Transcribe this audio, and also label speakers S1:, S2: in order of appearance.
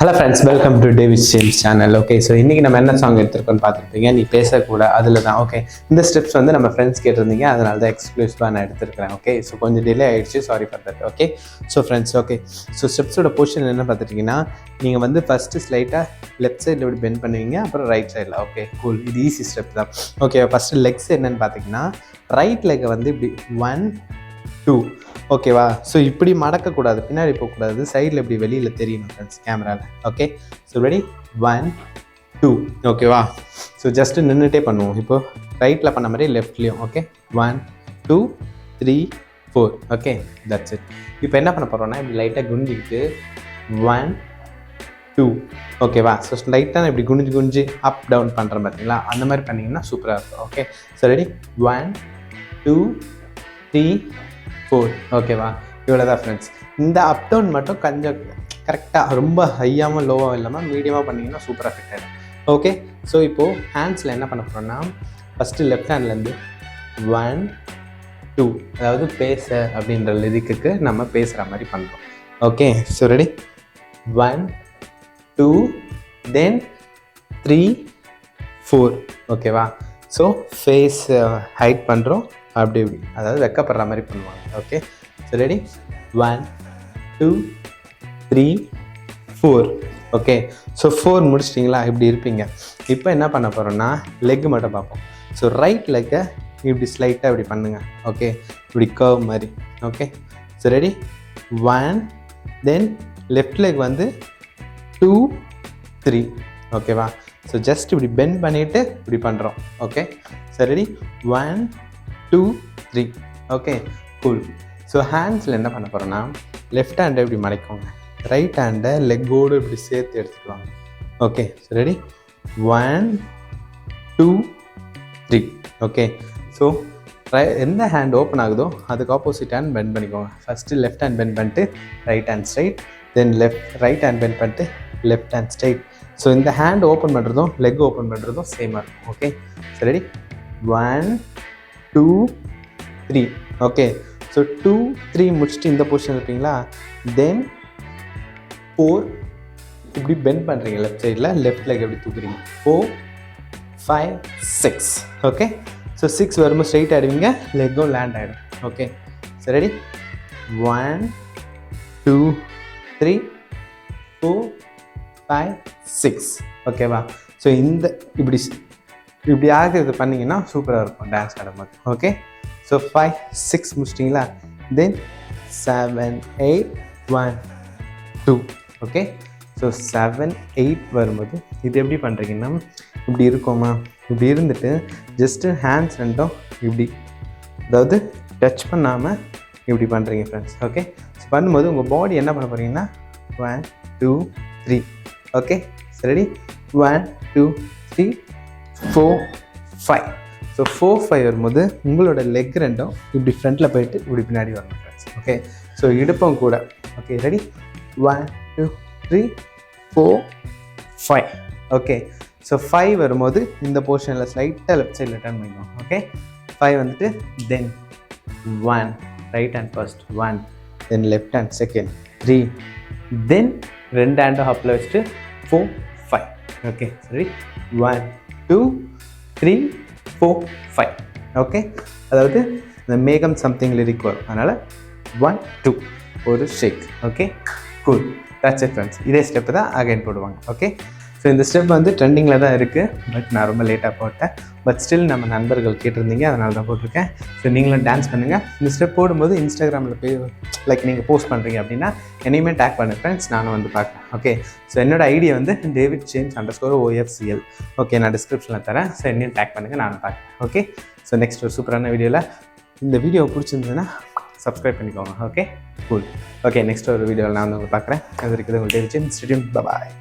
S1: Hello friends, welcome to DavidJames channel. Okay, so இன்றைக்கி நம்ம என்ன சாங் எடுத்துருக்கோன்னு பார்த்துருப்பீங்க. நீ பேசக்கூட அதில் தான். ஓகே, இந்த ஸ்டெப்ஸ் வந்து நம்ம ஃப்ரெண்ட்ஸ் கேட்டிருந்தீங்க, அதனால தான் எக்ஸ்க்ளூசிவாக நான் எடுத்துருக்கிறேன். ஓகே, ஸோ கொஞ்சம் டிலே ஆகிடுச்சு, sorry for that. Okay, so friends, okay, so ஸ்டெப்ஸோட பொசிஷன் என்ன பார்த்துட்டிங்கன்னா, நீங்கள் வந்து ஃபஸ்ட்டு ஸ்லைட்டாக லெஃப்ட் சைடில் இப்படி பெண்ட் பண்ணுவீங்க, அப்புறம் ரைட் சைடில். ஓகே, கூல், இது ஈஸி ஸ்டெப் தான். ஓகே, ஃபஸ்ட்டு லெக்ஸ் என்னென்னு பார்த்தீங்கன்னா, ரைட் லெக்கை வந்து இப்படி 1 2 ஓகேவா. ஸோ இப்படி மடக்கக்கூடாது, பின்னாடி போகக்கூடாது, சைடில் இப்படி வெளியில் தெரியணும் ஃப்ரெண்ட்ஸ் கேமராவில். ஓகே, ஸோ ரெடி 1 2 ஓகேவா. ஸோ ஜஸ்ட்டு நின்றுட்டே பண்ணுவோம். இப்போது ரைட்டில் பண்ண மாதிரி லெஃப்ட்லேயும். Okay, 1 2 3 4 okay, that's it. இப்போ என்ன பண்ண போகிறோன்னா, இப்படி லைட்டாக குனிஞ்சிக்கிட்டு 1 2 ஓகேவா. ஸோ லைட்டாக இப்படி குனிஞ்சு அப் டவுன் பண்ணுற பார்த்தீங்களா, அந்த மாதிரி பண்ணிங்கன்னா சூப்பராக இருக்கும். ஓகே, ஸோ ரெடி 1 2 3 4 ஓகேவா. இவ்வளோ தான் ஃப்ரெண்ட்ஸ். இந்த அப் டவுன் மட்டும் கொஞ்சம் கரெக்டாக, ரொம்ப ஹையாகவும் லோவாகவும் இல்லாமல் மீடியமாக பண்ணிங்கன்னா சூப்பராக ஃபிட் ஆகிடும். ஓகே, ஸோ இப்போது ஹேண்ட்ஸில் என்ன பண்ண போகிறோன்னா, ஃபஸ்ட்டு லெஃப்ட் ஹேண்ட்லேருந்து 1 2 அதாவது பேச அப்படின்ற லிரிக்குக்கு நம்ம பேசுகிற மாதிரி பண்ணுறோம். ஓகே, ஸோ ரெடி 1 2 தென் 3 4 ஓகேவா. ஸோ ஃபேஸ் ஹைட் பண்ணுறோம், அப்படி இப்படி, அதாவது வெக்கப்படுற மாதிரி பண்ணுவாங்க. Okay, so ready 1 2 3 4 okay. So 4 முடிச்சிட்டிங்களா, இப்படி இருப்பீங்க. இப்போ என்ன பண்ண போகிறோன்னா, லெக்கு மட்டும் பார்ப்போம். ஸோ ரைட் லெக்கை இப்படி ஸ்லைட்டாக இப்படி பண்ணுங்கள். ஓகே, இப்படி கர்வ் மாதிரி. ஓகே, ஸோ ரெடி 1 தென் லெஃப்ட் லெக் வந்து 2 3 ஓகேவா. ஸோ ஜஸ்ட் இப்படி பெண்ட் பண்ணிவிட்டு இப்படி பண்ணுறோம். Okay, so ready 1 2 3 okay, cool. So ஹேண்ட்ஸில் என்ன பண்ண போகிறோன்னா, லெஃப்ட் ஹேண்டை இப்படி மடக்கோங்க, ரைட் ஹேண்டை லெக்கோடு இப்படி சேர்த்து எடுத்துக்குவாங்க. Okay, so ready 1 2 3 okay. So எந்த ஹேண்ட் ஓப்பன் ஆகுதோ அதுக்கு ஆப்போசிட் ஹேண்ட் பெண்ட் பண்ணிக்கோங்க. ஃபஸ்ட்டு லெஃப்ட் ஹேண்ட் பெண்ட் பண்ணிட்டு ரைட் ஹேண்ட் ஸ்ட்ரைட், தென் ரைட் ஹேண்ட் பெண்ட் பண்ணிட்டு லெஃப்ட் ஹேண்ட் ஸ்ட்ரைட். ஸோ இந்த ஹேண்ட் ஓப்பன் பண்ணுறதும் லெக் ஓப்பன் பண்ணுறதும் சேமாக இருக்கும். Okay, so ready 1 2 3 okay. So 2 3 முடிச்சுட்டு இந்த பொசிஷன் இருப்பீங்களா, தென் 4 இப்படி பெண்ட் பண்ணுறீங்க லெஃப்ட் சைடில், லெஃப்ட் லெக் எப்படி தூக்குறீங்க, 4 5 6 ஓகே. ஸோ 6 வரும்போது ஸ்ட்ரைட் ஆகிடுவீங்க, லெக்கும் லேண்ட் ஆகிடும். ஓகே, ஸோ ரெடி 1 2 3 4 5 6 ஓகேவா. ஸோ இந்த இப்படி ஆகிறது பண்ணிங்கன்னா சூப்பராக இருக்கும் டான்ஸ் ஆடும்போது. ஓகே, ஸோ 5 6 முடிச்சிட்டிங்களா, தென் 7 8 1 2 ஓகே. ஸோ 7 8 வரும்போது இது எப்படி பண்ணுறீங்கன்னா, இப்படி இருக்கோமா, இப்படி இருந்துட்டு ஜஸ்ட்டு ஹேண்ட்ஸ் ரெண்டும் இப்படி, அதாவது டச் பண்ணாமல் இப்படி பண்ணுறீங்க ஃப்ரெண்ட்ஸ். ஓகே, ஸோ பண்ணும்போது உங்கள் பாடி என்ன பண்ண போகிறீங்கன்னா 1 2 3 ஓகே. ஸோ ரெடி 1 2 3 4 5 ஸோ 4 5 வரும்போது உங்களோட லெக் ரெண்டும் இப்படி ஃப்ரண்ட்டில் போயிட்டு இப்படி பின்னாடி வரணும் ஃப்ரெண்ட்ஸ். ஓகே, ஸோ இடுப்பம் கூட. Okay, ready 1 2 3 4 5 okay. ஸோ 5 வரும்போது இந்த போர்ஷனில் ஸ்லைட்டாக லெஃப்ட் சைடில் டர்ன் பண்ணிக்கணும். ஓகே, 5 வந்துட்டு தென் 1 ரைட் ஹேண்ட் ஃபர்ஸ்ட் 1 தென் லெஃப்ட் ஹேண்ட் செகண்ட் 3 தென் 2 ஹேண்டும் அப்பில் வச்சுட்டு 4 5 ஓகே. சரி 1 2 3 4 5 ஓகே. அதாவது இந்த மேகம் சம்திங் லிரிக் வரும், அதனால் 1 2 ஒரு shake. Okay, cool, that's it friends. இதே ஸ்டெப்பு தான் அகைன் போடுவாங்க. ஓகே, ஸோ இந்த ஸ்டெப் வந்து ட்ரெண்டிங்கில் தான் இருக்குது, பட் நான் ரொம்ப லேட்டாக போட்டேன். பட் ஸ்டில் நம்ம நண்பர்கள் கேட்டிருந்தீங்க, அதனால தான் போட்டிருக்கேன். ஸோ நீங்களும் டான்ஸ் பண்ணுங்கள். இந்த ஸ்டெப் போடும்போது இன்ஸ்டாகிராமில் போய் லைக் நீங்கள் போஸ்ட் பண்ணுறீங்க அப்படின்னா என்னையுமே டேக் பண்ணு ஃப்ரெண்ட்ஸ், நானும் வந்து பார்க்குறேன். ஓகே, ஸோ என்னோட ஐடியா வந்து DavidJames_OFCL. ஓகே, நான் டிஸ்கிரிப்ஷனில் தரேன். ஸோ என்னையும் டேக் பண்ணுங்கள், நானும் பார்க்குறேன். ஓகே, ஸோ நெக்ஸ்ட் ஒரு சூப்பரான வீடியோவில், இந்த வீடியோ பிடிச்சிருந்ததுன்னா சப்ஸ்கிரைப் பண்ணிக்கோங்க. Okay, cool. ஓகே, நெக்ஸ்ட் ஒரு வீடியோவில் நான் வந்து உங்களை பார்க்குறேன். அது இருக்குது உங்கள் DavidJames. பாய்.